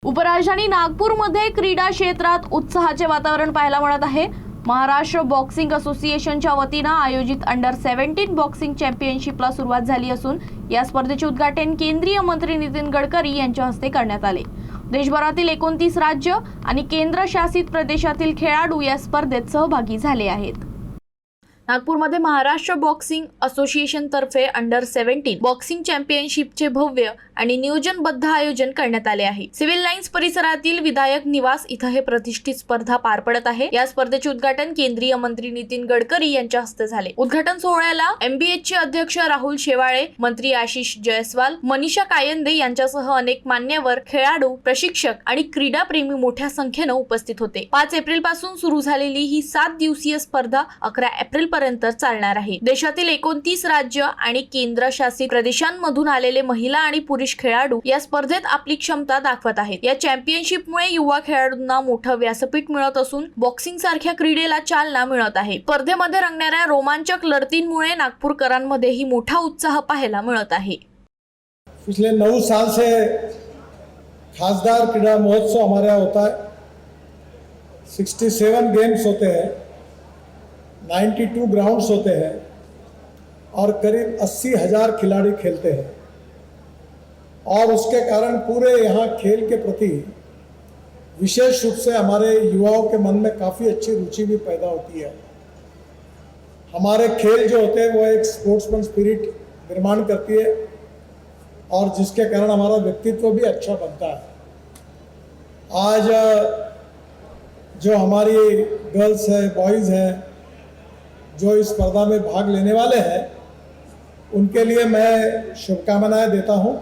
उपराजधानी नागपूरमध्ये क्रीडा क्षेत्रात उत्साहाचे वातावरण पाहायला मिळत आहे। महाराष्ट्र बॉक्सिंग असोसिएशनच्या वतीने आयोजित अंडर 17 बॉक्सिंग चॅम्पियनशिपला सुरुवात झाली असून या स्पर्धेचे उद्घाटन केंद्रीय मंत्री नितीन गडकरी यांच्या हस्ते करण्यात आले। देशभरातील 29 राज्य आणि केंद्रशासित प्रदेशातील खेळाडू या स्पर्धेत सहभागी झाले आहेत। नागपूरमध्ये महाराष्ट्र बॉक्सिंग असोसिएशन तर्फे अंडर 17 बॉक्सिंग चॅम्पियनशिपचे भव्य आणि नियोजनबद्ध आयोजन करण्यात आले आहे। सिव्हिल लाईन्स परिसरातील विधायक निवास इथे हे प्रतिष्ठित स्पर्धा पार पडत आहे। या स्पर्धेचे उद्घाटन केंद्रीय मंत्री नितीन गडकरी यांच्या हस्ते झाले। उद्घाटन सोहळ्याला एमबीएचचे अध्यक्ष राहुल शेवाळे, मंत्री आशिष जयस्वाल, मनीषा कायंदे यांच्यासह अनेक मान्यवर, खेळाडू, प्रशिक्षक आणि क्रीडाप्रेमी मोठ्या संख्येने उपस्थित होते। 5 एप्रिल पासून सुरू झालेली ही 7 दिवसीय स्पर्धा 11 एप्रिल पर्यंत चालणार आहे। देशातील 29 राज्य आणि केंद्रशासित प्रदेशांमधून आलेले महिला आणि पुरुष खेळाडू या स्पर्धेत आपली क्षमता दाखवत आहेत। या चॅम्पियनशिपमुळे युवा खेळाडूंना मोठं व्यासपीठ मिळत असून बॉक्सिंग सारख्या क्रीडेला चालना मिळत आहे। स्पर्धेमध्ये रंगणाऱ्या रोमांचक लढतींमुळे नागपूरकरांमध्येही मोठा उत्साह पाहायला मिळत आहे। पिछले 9 साल से खासदार क्रीडा महोत्सव हमारे यहाँ होता है। 67 गेम्स होते हैं, 92 ग्राउंड्स होते हैं और करीब 80,000 खिलाड़ी खेलते हैं और उसके कारण पूरे यहाँ खेल के प्रति विशेष रूप से हमारे युवाओं के मन में काफ़ी अच्छी रुचि भी पैदा होती है। हमारे खेल जो होते हैं वो एक स्पोर्ट्समैन स्पिरिट निर्माण करती है और जिसके कारण हमारा व्यक्तित्व भी अच्छा बनता है। आज जो हमारी गर्ल्स है, बॉयज़ हैं, जो इस स्पर्धा में भाग लेने वाले हैं, उनके लिए मैं शुभकामनाएं देता हूं।